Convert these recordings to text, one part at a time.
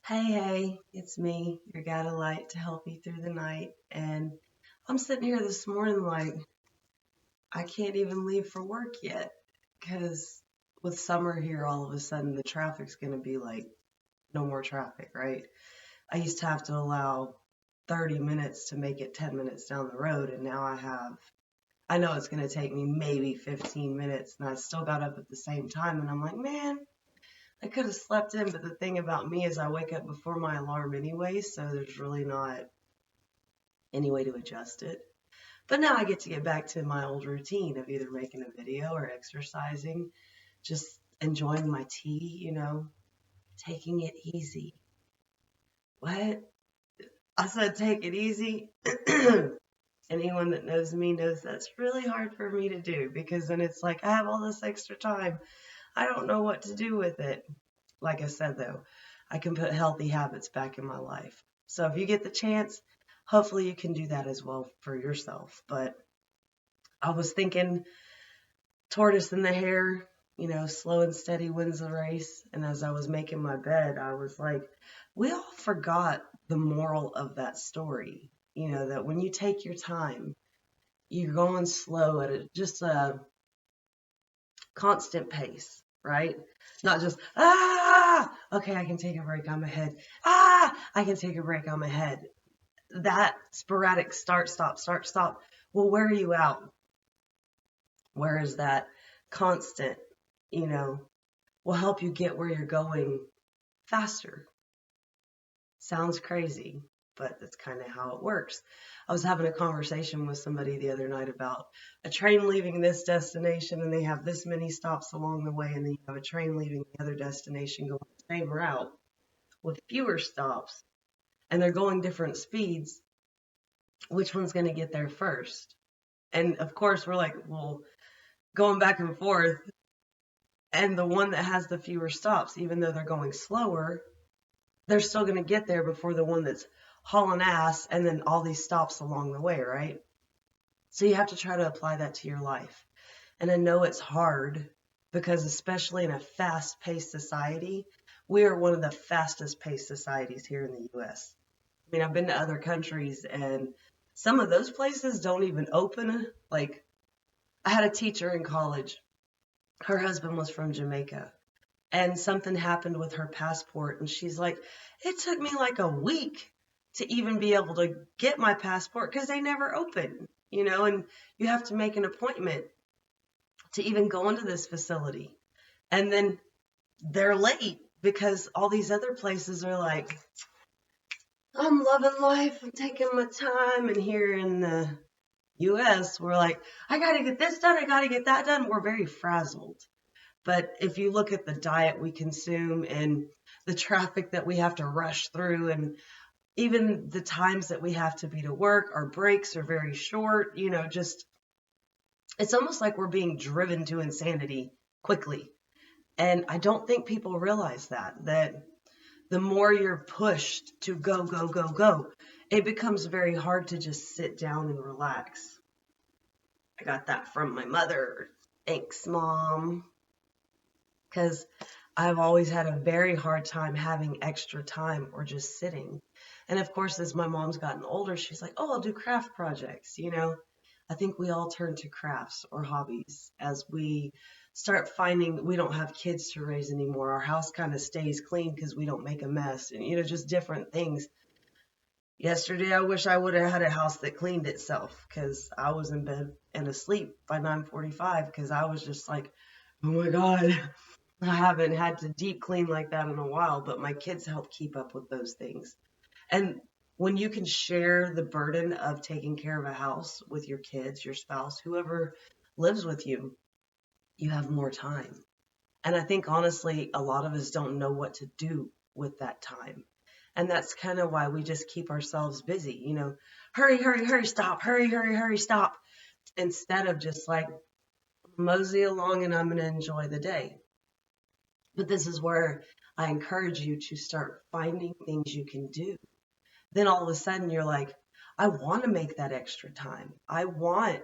Hey, it's me, your guide of light to help you through the night. And I'm sitting here this morning like I can't even leave for work yet because with summer here, all of a sudden the traffic's going to be like no more traffic, right? I used to have to allow 30 minutes to make it 10 minutes down the road, and now I know it's going to take me maybe 15 minutes, and I still got up at the same time, and I'm like, man, I could have slept in, but the thing about me is I wake up before my alarm anyway, so there's really not any way to adjust it. But now I get to get back to my old routine of either making a video or exercising, just enjoying my tea, taking it easy. What? I said take it easy. Anyone that knows me knows that's really hard for me to do because then it's like I have all this extra time. I don't know what to do with it. Like I said, though, I can put healthy habits back in my life. So if you get the chance, hopefully you can do that as well for yourself. But I was thinking tortoise and the hare, slow and steady wins the race. And as I was making my bed, I was like, we all forgot the moral of that story. That when you take your time, you're going slow at just a constant pace, right? Not just, okay, I can take a break on my head. I can take a break on my head. That sporadic start, stop, start, stop will wear you out. Whereas that constant, you know, will help you get where you're going faster. Sounds crazy, but that's kind of how it works. I was having a conversation with somebody the other night about a train leaving this destination and they have this many stops along the way, and then you have a train leaving the other destination going the same route with fewer stops, and they're going different speeds. Which one's going to get there first? And of course, we're like, well, going back and forth, and the one that has the fewer stops, even though they're going slower, they're still going to get there before the one that's hauling ass and then all these stops along the way, right? So you have to try to apply that to your life. And I know it's hard because, especially in a fast paced society, we are one of the fastest paced societies here in the US. I mean, I've been to other countries and some of those places don't even open. Like, I had a teacher in college, her husband was from Jamaica, and something happened with her passport, and she's like, it took me like a week to even be able to get my passport because they never open, and you have to make an appointment to even go into this facility, and then they're late because all these other places are like, I'm loving life, I'm taking my time. And here in the US, we're like, I gotta get this done, I gotta get that done. We're very frazzled. But if you look at the diet we consume and the traffic that we have to rush through, and even the times that we have to be to work, our breaks are very short, just it's almost like we're being driven to insanity quickly. And I don't think people realize that the more you're pushed to go, go, go, go, it becomes very hard to just sit down and relax. I got that from my mother. Thanks, Mom. Because I've always had a very hard time having extra time or just sitting. And of course, as my mom's gotten older, she's like, oh, I'll do craft projects. I think we all turn to crafts or hobbies as we start finding we don't have kids to raise anymore. Our house kind of stays clean because we don't make a mess, and, just different things. Yesterday, I wish I would have had a house that cleaned itself because I was in bed and asleep by 9:45 because I was just like, oh my God, I haven't had to deep clean like that in a while, but my kids help keep up with those things. And when you can share the burden of taking care of a house with your kids, your spouse, whoever lives with you, you have more time. And I think honestly, a lot of us don't know what to do with that time. And that's kind of why we just keep ourselves busy, hurry, hurry, hurry, stop, hurry, hurry, hurry, stop, instead of just like mosey along and I'm going to enjoy the day. But this is where I encourage you to start finding things you can do. Then all of a sudden you're like, I want to make that extra time. I want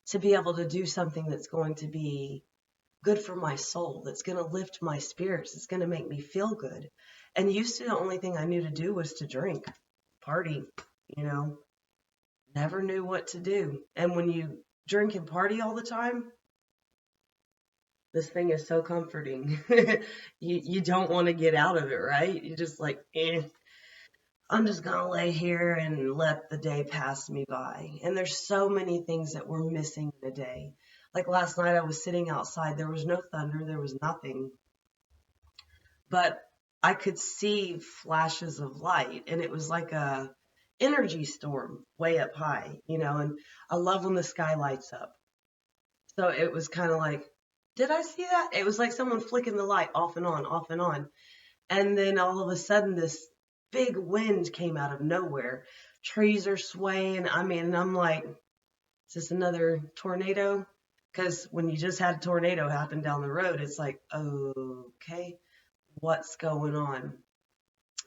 to be able to do something that's going to be good for my soul, that's going to lift my spirits, it's going to make me feel good. And used to, the only thing I knew to do was to drink, party, you know, never knew what to do. And when you drink and party all the time, this thing is so comforting. You don't want to get out of it, right? You're just like, I'm just going to lay here and let the day pass me by. And there's so many things that we're missing in a day. Like last night, I was sitting outside. There was no thunder, there was nothing, but I could see flashes of light, and it was like a energy storm way up high, and I love when the sky lights up. So it was kind of like, did I see that? It was like someone flicking the light off and on, off and on. And then all of a sudden, this big wind came out of nowhere. Trees are swaying. I mean, and I'm like, is this another tornado? Because when you just had a tornado happen down the road, it's like, okay, what's going on?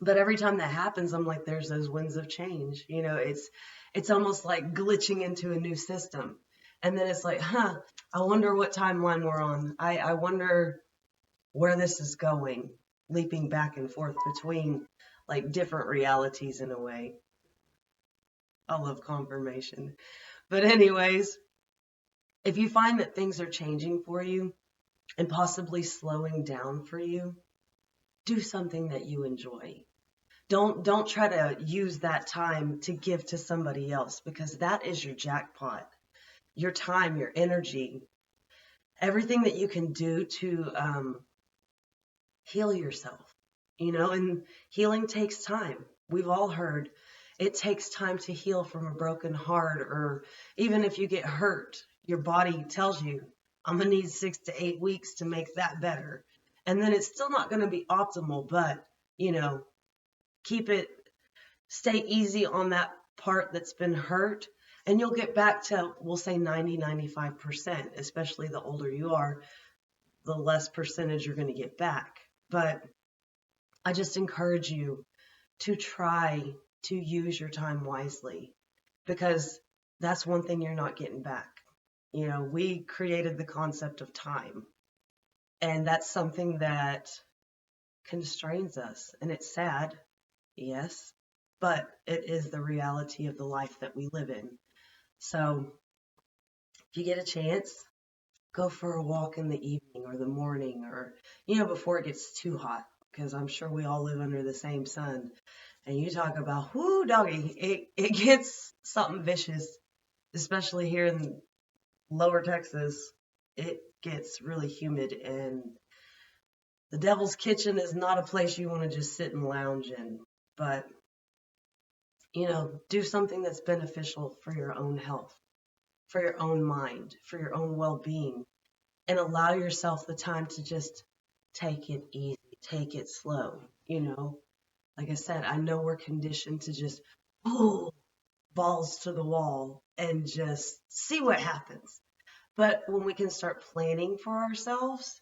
But every time that happens, I'm like, there's those winds of change. It's almost like glitching into a new system. And then it's like, I wonder what timeline we're on. I wonder where this is going, leaping back and forth between like different realities in a way. I love confirmation. But anyways, if you find that things are changing for you and possibly slowing down for you, do something that you enjoy. Don't try to use that time to give to somebody else, because that is your jackpot. Your time, your energy, everything that you can do to heal yourself, and healing takes time. We've all heard it takes time to heal from a broken heart, or even if you get hurt, your body tells you, I'm going to need 6 to 8 weeks to make that better. And then it's still not going to be optimal, but, keep it, stay easy on that part that's been hurt, and you'll get back to, we'll say 90-95%, especially the older you are, the less percentage you're going to get back. But I just encourage you to try to use your time wisely, because that's one thing you're not getting back. We created the concept of time, and that's something that constrains us, and it's sad, yes, but it is the reality of the life that we live in. So if you get a chance, go for a walk in the evening or the morning, or, before it gets too hot, because I'm sure we all live under the same sun. And you talk about, whoo, doggy, it gets something vicious, especially here in lower Texas. It gets really humid, and the devil's kitchen is not a place you want to just sit and lounge in. But, do something that's beneficial for your own health, for your own mind, for your own well-being, and allow yourself the time to just take it easy, take it slow. Like I said, I know we're conditioned to just, balls to the wall and just see what happens. But when we can start planning for ourselves,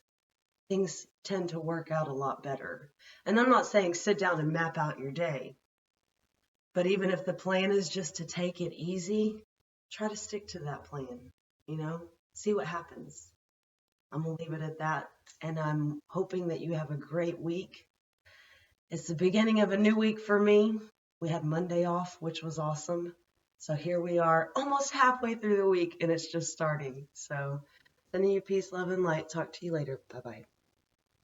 things tend to work out a lot better. And I'm not saying sit down and map out your day, but even if the plan is just to take it easy, try to stick to that plan, see what happens. I'm going to leave it at that. And I'm hoping that you have a great week. It's the beginning of a new week for me. We had Monday off, which was awesome. So here we are, almost halfway through the week, and it's just starting. So sending you peace, love, and light. Talk to you later. Bye-bye.